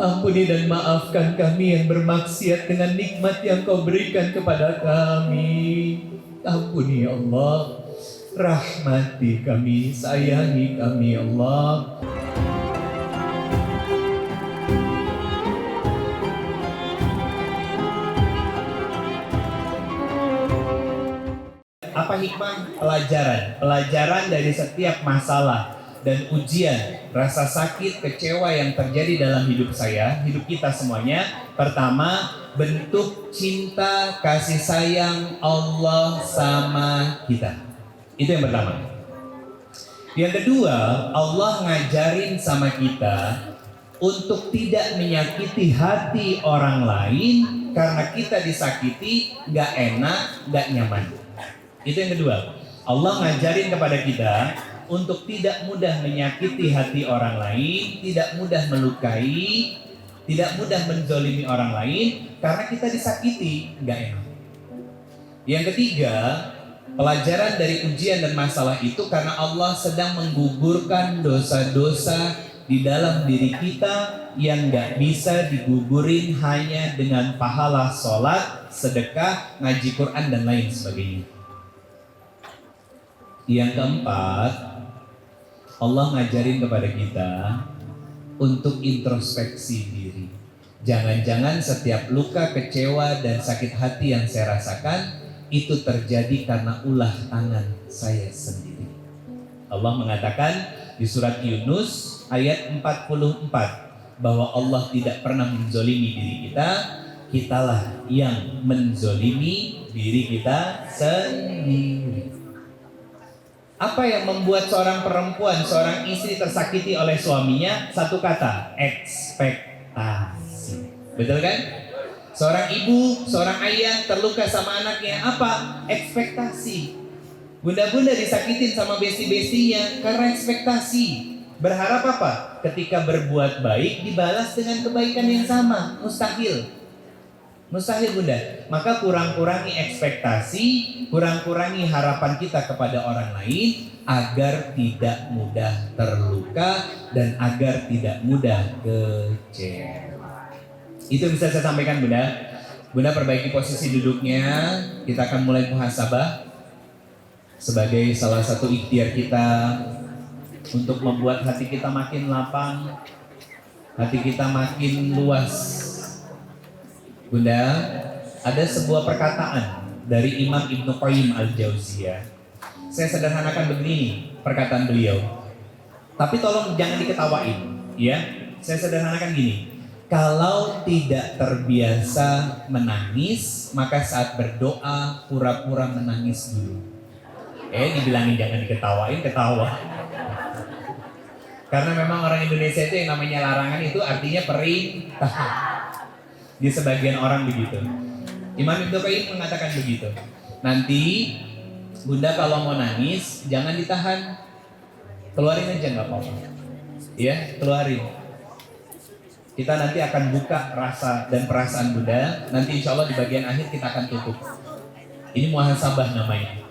Ampuni dan maafkan kami yang bermaksiat dengan nikmat yang Kau berikan kepada kami. Ampuni ya Allah. Rahmati kami, sayangi kami ya Allah. Apa hikmah? Pelajaran dari setiap masalah dan ujian, rasa sakit, kecewa yang terjadi dalam hidup saya, hidup kita semuanya. Pertama, bentuk cinta kasih sayang Allah sama kita. Itu yang pertama. Yang kedua, Allah ngajarin sama kita untuk tidak menyakiti hati orang lain, karena kita disakiti gak enak, gak nyaman. Itu yang kedua. Allah ngajarin kepada kita untuk tidak mudah menyakiti hati orang lain, tidak mudah melukai, tidak mudah menzolimi orang lain, karena kita disakiti, gak enak. Yang ketiga, pelajaran dari ujian dan masalah itu karena Allah sedang menggugurkan dosa-dosa di dalam diri kita yang gak bisa digugurin hanya dengan pahala sholat, sedekah, ngaji Quran, dan lain sebagainya. Yang keempat, Allah ngajarin kepada kita untuk introspeksi diri. Jangan-jangan setiap luka, kecewa, dan sakit hati yang saya rasakan itu terjadi karena ulah tangan saya sendiri. Allah mengatakan di surat Yunus ayat 44 bahwa Allah tidak pernah menzolimi diri kita, kitalah yang menzolimi diri kita sendiri. Apa yang membuat seorang perempuan, seorang istri tersakiti oleh suaminya? Satu kata, ekspektasi. Betul kan? Seorang ibu, seorang ayah terluka sama anaknya, apa? Ekspektasi. Bunda-bunda disakitin sama besti-bestinya karena ekspektasi. Berharap apa? Ketika berbuat baik dibalas dengan kebaikan yang sama. Mustahil. Mustahil, bunda. Maka kurang-kurangi ekspektasi, kurang-kurangi harapan kita kepada orang lain agar tidak mudah terluka dan agar tidak mudah kecewa. Itu bisa saya sampaikan, bunda. Bunda perbaiki posisi duduknya. Kita akan mulai muhasabah sebagai salah satu ikhtiar kita untuk membuat hati kita makin lapang, hati kita makin luas. Bunda, ada sebuah perkataan dari Imam Ibnu Qayyim Al-Jauziyah. Saya sederhanakan begini perkataan beliau. Tapi tolong jangan diketawain, ya. Saya sederhanakan gini. Kalau tidak terbiasa menangis, maka saat berdoa pura-pura menangis dulu. Dibilangin jangan diketawain, ketawa. Karena memang orang Indonesia itu yang namanya larangan itu artinya perintah. Di sebagian orang begitu. Imam Ibnu Qayyim mengatakan begitu. Nanti bunda kalau mau nangis jangan ditahan, keluarin aja, nggak apa-apa. Ya, keluarin. Kita nanti akan buka rasa dan perasaan bunda. Nanti insya Allah di bagian akhir kita akan tutup. Ini muhasabah namanya.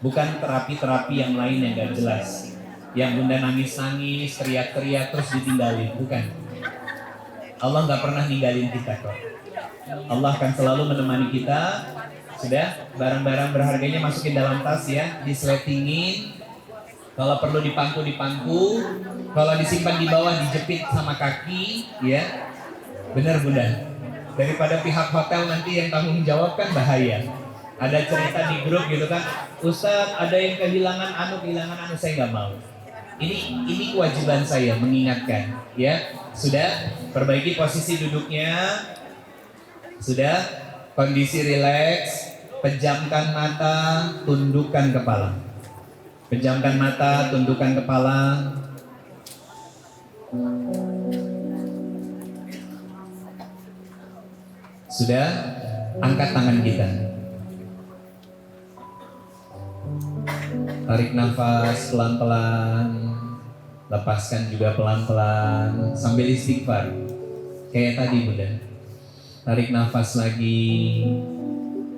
Bukan terapi-terapi yang lain yang gak jelas. Yang bunda nangis-nangis, teriak-teriak terus ditinggalin. Bukan. Allah gak pernah ninggalin kita kok. Allah akan selalu menemani kita. Sudah, barang-barang berharganya masukin dalam tas ya, disletingin. Kalau perlu dipangku. Kalau disimpan di bawah dijepit sama kaki, ya. Benar bunda. Daripada pihak hotel nanti yang tanggung jawab kan bahaya. Ada cerita di grup gitu kan, Ustaz ada yang kehilangan anu, saya nggak mau. Ini kewajiban saya mengingatkan, ya. Sudah, perbaiki posisi duduknya. Sudah, kondisi rileks, pejamkan mata, tundukkan kepala. Pejamkan mata, tundukkan kepala. Sudah, angkat tangan kita. Tarik nafas pelan-pelan, lepaskan juga pelan-pelan sambil istighfar. Kayak tadi bunda. Tarik nafas lagi,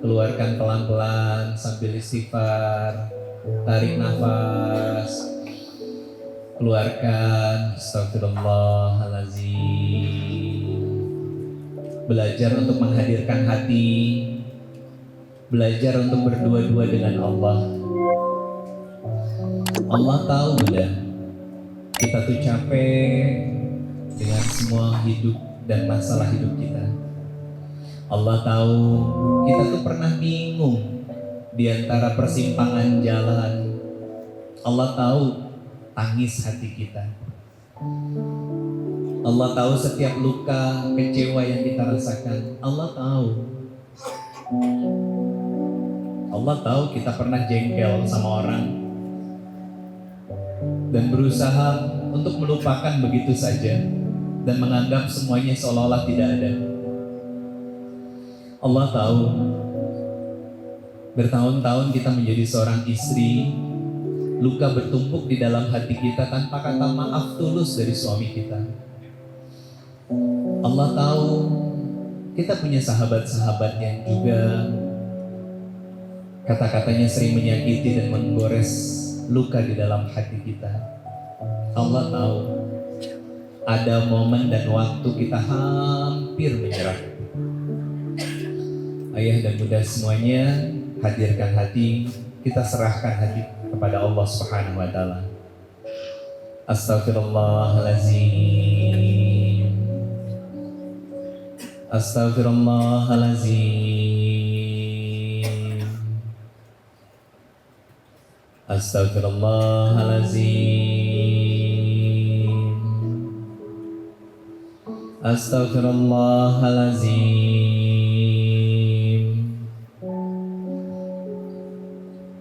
keluarkan pelan-pelan sambil istighfar. Tarik nafas, keluarkan. Astagfirullahaladzim. belajar untuk menghadirkan hati, belajar untuk berdua-dua dengan Allah. Allah tahu Bunda, kita tuh capek dengan semua hidup dan masalah hidup kita. Allah tahu kita tuh pernah bingung di antara persimpangan jalan. Allah tahu tangis hati kita. Allah tahu setiap luka, kecewa yang kita rasakan. Allah tahu. Allah tahu kita pernah jengkel sama orang dan berusaha untuk melupakan begitu saja dan menganggap semuanya seolah-olah tidak ada. Allah tahu bertahun-tahun kita menjadi seorang istri, luka bertumpuk di dalam hati kita tanpa kata maaf tulus dari suami kita. Allah tahu kita punya sahabat-sahabat yang juga kata-katanya sering menyakiti dan menggores luka di dalam hati kita. Allah tahu ada momen dan waktu kita hampir menyerah. Ayah dan bunda semuanya, hadirkan hati, kita serahkan hati kepada Allah Subhanahu wa taala. Astaghfirullahalazim. Astaghfirullahalazim. Astaghfirullahalazim. Astaghfirullahalazim.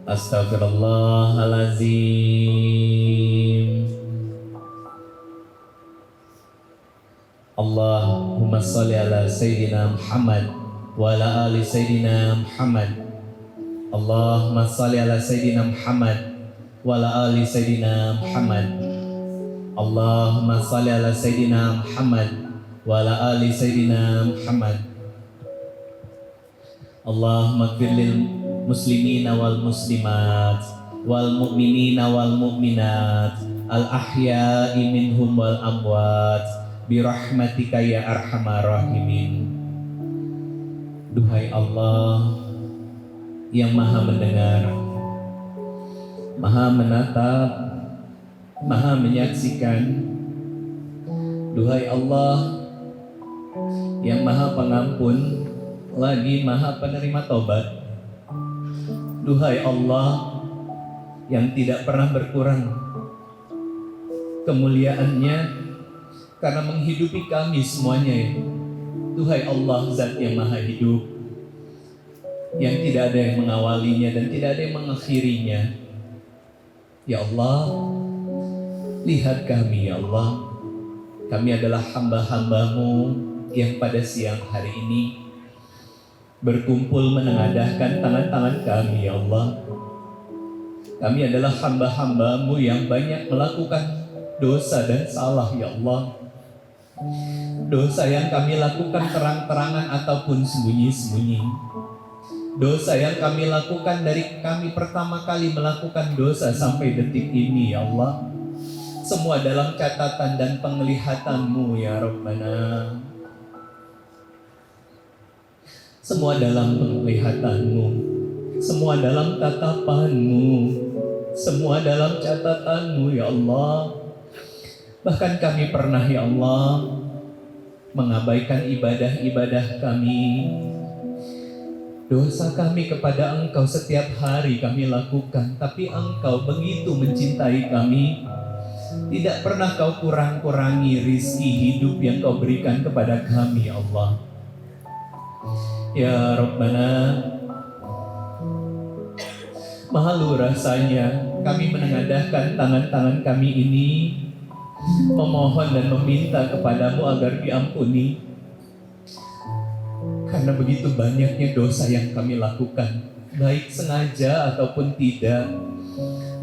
Astaghfirullahalazim. Allahumma salli ala Sayyidina Muhammad wa ala ali Sayyidina Muhammad. Allahumma salli ala Sayyidina Muhammad wa ala ali Sayyidina Muhammad. Allahumma salli ala Sayyidina Muhammad wa ala ali Sayyidina Muhammad. Allahumma ighfir lil muslimina wal muslimat wal mu'minina wal mu'minat al ahya'i minhum wal amwat birahmatika ya arhamar rahimin. Duhai Allah yang maha mendengar, maha menatap, maha menyaksikan. Duhai Allah yang maha pengampun lagi maha penerima tobat. Duhai Allah yang tidak pernah berkurang kemuliaannya karena menghidupi kami semuanya. Duhai Allah, Zat yang maha hidup, yang tidak ada yang mengawalinya dan tidak ada yang mengakhirinya. Ya Allah, lihat kami ya Allah. Kami adalah hamba-hamba-Mu yang pada siang hari ini berkumpul menengadahkan tangan-tangan kami ya Allah. Kami adalah hamba-hamba-Mu yang banyak melakukan dosa dan salah ya Allah. Dosa yang kami lakukan terang-terangan ataupun sembunyi-sembunyi. Dosa yang kami lakukan dari kami pertama kali melakukan dosa sampai detik ini ya Allah. Semua dalam catatan dan penglihatan-Mu ya Rabbana. Semua dalam penglihatan-Mu, semua dalam tatapan-Mu, semua dalam catatan-Mu ya Allah. Bahkan kami pernah ya Allah mengabaikan ibadah-ibadah kami. Dosa kami kepada Engkau setiap hari kami lakukan, tapi Engkau begitu mencintai kami. Tidak pernah Kau kurang-kurangi rizki hidup yang Kau berikan kepada kami ya Allah. Ya Rabbana, malu rasanya kami menengadahkan tangan-tangan kami ini memohon dan meminta kepadamu agar diampuni, karena begitu banyaknya dosa yang kami lakukan, baik sengaja ataupun tidak,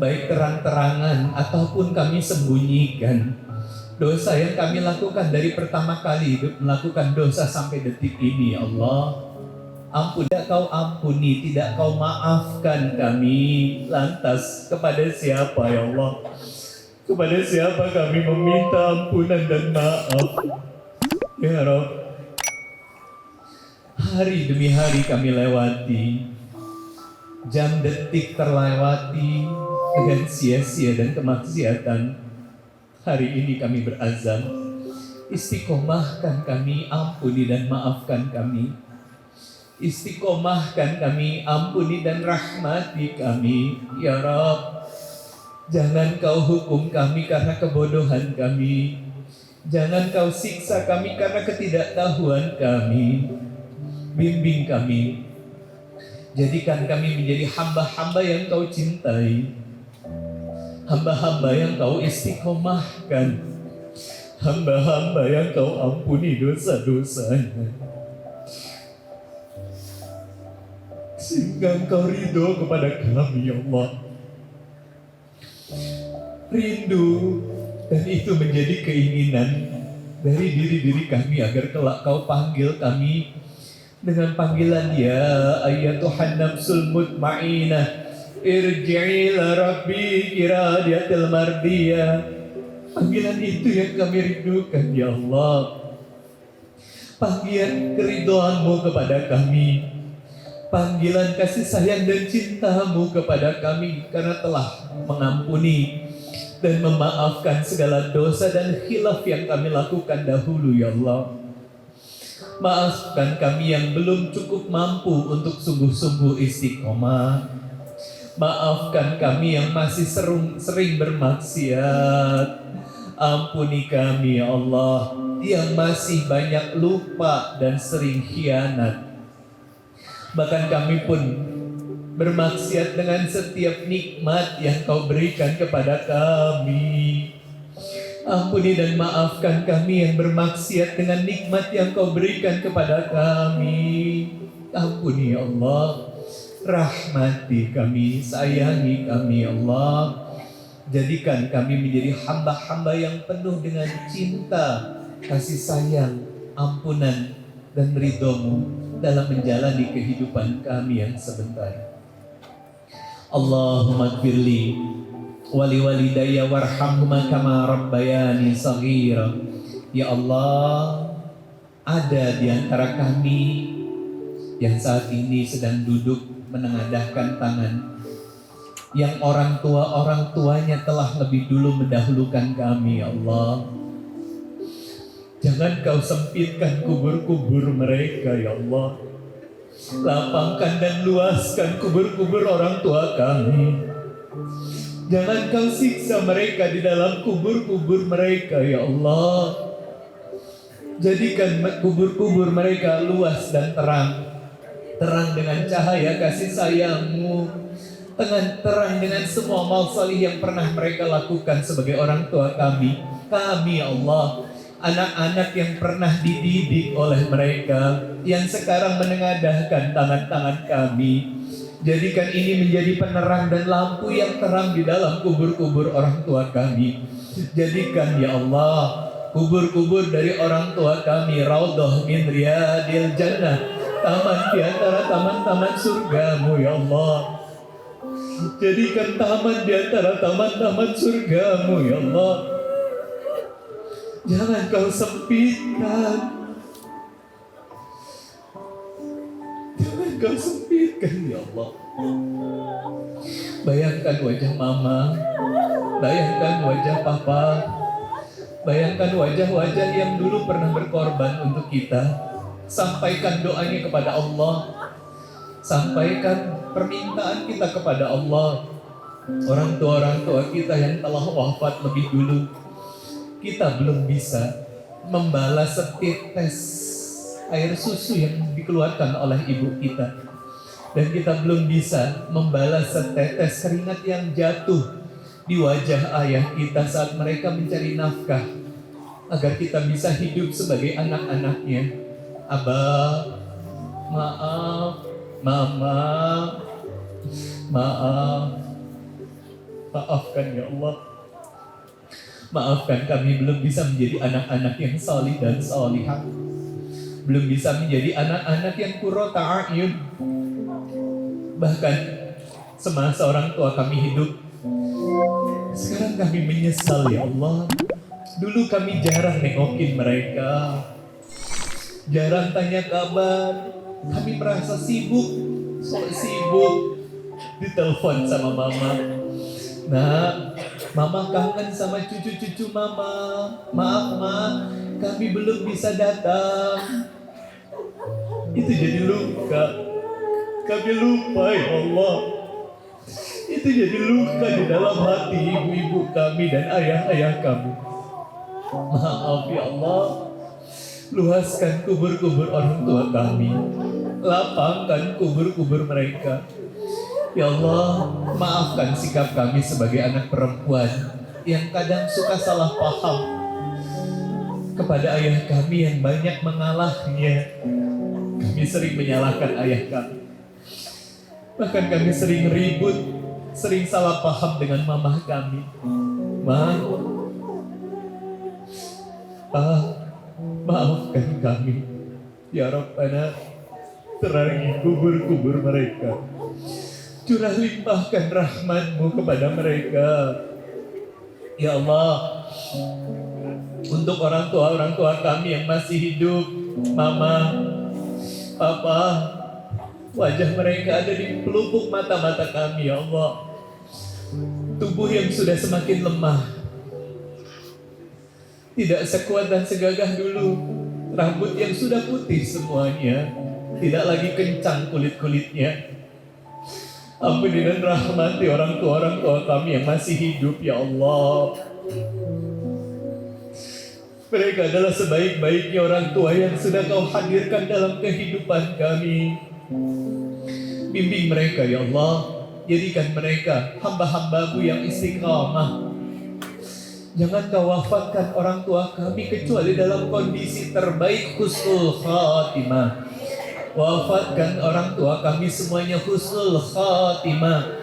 baik terang-terangan ataupun kami sembunyikan. Dosa yang kami lakukan dari pertama kali melakukan dosa sampai detik ini ya Allah. Ampun, tidak Kau ampuni, tidak Kau maafkan kami. Lantas kepada siapa ya Allah? Kepada siapa kami meminta ampunan dan maaf? Ya Rabb, Hari demi hari kami lewati, jam detik terlewati dengan sia-sia dan kemaksiatan. Hari ini kami berazam, istiqomahkan kami, ampuni dan maafkan kami. Istiqomahkan kami, ampuni dan rahmati kami, ya Rabb. Jangan kau hukum kami karena kebodohan kami. Jangan kau siksa kami karena ketidaktahuan kami. Bimbing kami. Jadikan kami menjadi hamba-hamba yang kau cintai. Hamba-hamba yang kau istiqomahkan. Hamba-hamba yang kau ampuni dosa-dosanya. Sehingga engkau ridho kepada kami, ya Allah. Rindu, dan itu menjadi keinginan dari diri-diri kami agar kelak kau panggil kami dengan panggilan ya ayyatuhan nafsul mutmainnah irji'i ila rabbiki radiyatil mardiyah. Panggilan itu yang kami rindukan, ya Allah. Panggilan keridhoanmu kepada kami, panggilan kasih sayang dan cintamu kepada kami karena telah mengampuni dan memaafkan segala dosa dan khilaf yang kami lakukan dahulu, ya Allah. Maafkan kami yang belum cukup mampu untuk sungguh-sungguh istiqomah. Maafkan kami yang masih sering bermaksiat. Ampuni kami, ya Allah, yang masih banyak lupa dan sering khianat. Bahkan kami pun bermaksiat dengan setiap nikmat yang kau berikan kepada kami. Ampuni dan maafkan kami yang bermaksiat dengan nikmat yang kau berikan kepada kami. Ampuni, ya Allah. Rahmati kami, sayangi kami, ya Allah. Jadikan kami menjadi hamba-hamba yang penuh dengan cinta, kasih sayang, ampunan, dan ridhomu dalam menjalani kehidupan kami yang sebentar. Allahumma gfirli wali walidayya warhamhuma kama rabbayani shaghira. Ya Allah, ada di antara kami yang saat ini sedang duduk menengadahkan tangan, yang orang tuanya telah lebih dulu mendahulukan kami, ya Allah. Jangan kau sempitkan kubur-kubur mereka, ya Allah. Lapangkan dan luaskan kubur-kubur orang tua kami. Jangan kau siksa mereka di dalam kubur-kubur mereka, ya Allah. Jadikan kubur-kubur mereka luas dan terang. Terang dengan cahaya kasih sayang-Mu. Terang dengan semua amal salih yang pernah mereka lakukan sebagai orang tua kami. Kami, ya Allah, anak-anak yang pernah dididik oleh mereka, yang sekarang menengadahkan tangan-tangan kami. Jadikan ini menjadi penerang dan lampu yang terang di dalam kubur-kubur orang tua kami. Jadikan, ya Allah, kubur-kubur dari orang tua kami raudhah min riyadil jannah, taman di antara taman-taman surga-Mu, ya Allah. Jadikan taman di antara taman-taman surga-Mu, ya Allah. Jangan kau sempitkan. Jangan kau sempitkan, ya Allah. Bayangkan wajah mama, bayangkan wajah papa, bayangkan wajah-wajah yang dulu pernah berkorban untuk kita. Sampaikan doanya kepada Allah. Sampaikan permintaan kita kepada Allah. Orang tua kita yang telah wafat lebih dulu, kita belum bisa membalas setetes air susu yang dikeluarkan oleh ibu kita. Dan kita belum bisa membalas setetes keringat yang jatuh di wajah ayah kita saat mereka mencari nafkah agar kita bisa hidup sebagai anak-anaknya. Abah, maaf, mama, maafkan, ya Allah. Maafkan kami belum bisa menjadi anak-anak yang salih dan salihah. Belum bisa menjadi anak-anak yang qurrata a'yun. Bahkan semasa orang tua kami hidup, sekarang kami menyesal, ya Allah. Dulu kami jarang nengokin mereka, jarang tanya kabar, Kami merasa sibuk ditelepon sama mama. Nah, mama kangen sama cucu-cucu mama. Maaf ma, kami belum bisa datang. Itu jadi luka. Kami lupa ya Allah. Itu jadi luka di dalam hati ibu-ibu kami dan ayah-ayah kami. Maaf ya Allah. Luaskan kubur-kubur orang tua kami. Lapangkan kubur-kubur mereka. Ya Allah, maafkan sikap kami sebagai anak perempuan yang kadang suka salah paham kepada ayah kami yang banyak mengalahnya. Kami sering menyalahkan ayah kami. Bahkan kami sering ribut, sering salah paham dengan mamah kami. Ma, maafkan kami. Ya Rabbana, terangi kubur-kubur mereka. Curah limpahkan rahmat-Mu kepada mereka. Ya Allah, untuk orang tua kami yang masih hidup, Mama, Papa, wajah mereka ada di pelupuk mata-mata kami, ya Allah. Tubuh yang sudah semakin lemah, tidak sekuat dan segagah dulu. Rambut yang sudah putih semuanya, tidak lagi kencang kulit-kulitnya. Ampuni dan rahmati orang tua kami yang masih hidup, ya Allah. Mereka adalah sebaik-baiknya orang tua yang sudah Kau hadirkan dalam kehidupan kami. Bimbing mereka, ya Allah. Jadikan mereka hamba-hamba-Mu yang istiqamah. Jangan Kau wafatkan orang tua kami kecuali dalam kondisi terbaik, husnul khatimah. Wafatkan orang tua kami semuanya husnul khatimah.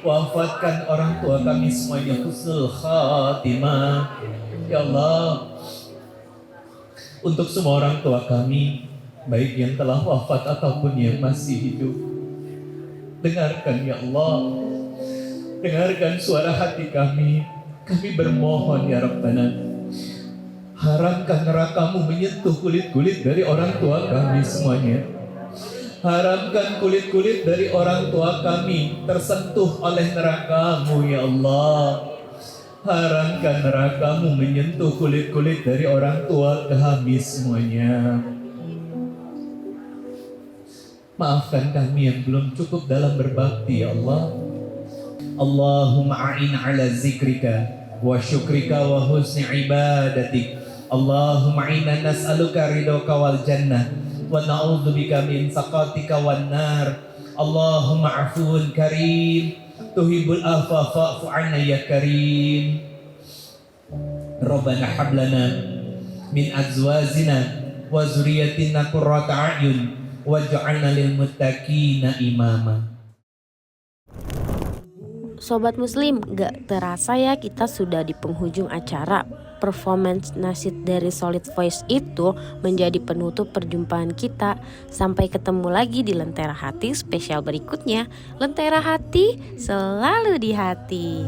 Wafatkan orang tua kami semuanya husnul khatimah. Ya Allah, untuk semua orang tua kami, baik yang telah wafat ataupun yang masih hidup, dengarkan ya Allah. Dengarkan suara hati kami. Kami bermohon ya Rabbana, haramkan neraka-Mu menyentuh kulit-kulit dari orang tua kami semuanya. Haramkan kulit-kulit dari orang tua kami tersentuh oleh neraka-Mu ya Allah. Haramkan neraka-Mu menyentuh kulit-kulit dari orang tua kami semuanya. Maafkan kami yang belum cukup dalam berbakti ya Allah. Allahumma a'in ala zikrika wa syukrika wa husni ibadatik. Allahumma inna nas'aluka ridhoka wal jannah wa na'udzubika min saqatika wan nar. Allahumma afuun karim tuhibbul afwa fa'fu 'anna ya karim. Rabbana hab lana min azwajina wa dzurriyyatina qurrata a'yun waj'alna lil muttaqina imama. Sobat Muslim, gak terasa ya kita sudah di penghujung acara. Performance nasyid dari Solid Voice itu menjadi penutup perjumpaan kita. Sampai ketemu lagi di Lentera Hati spesial berikutnya. Lentera Hati selalu di hati.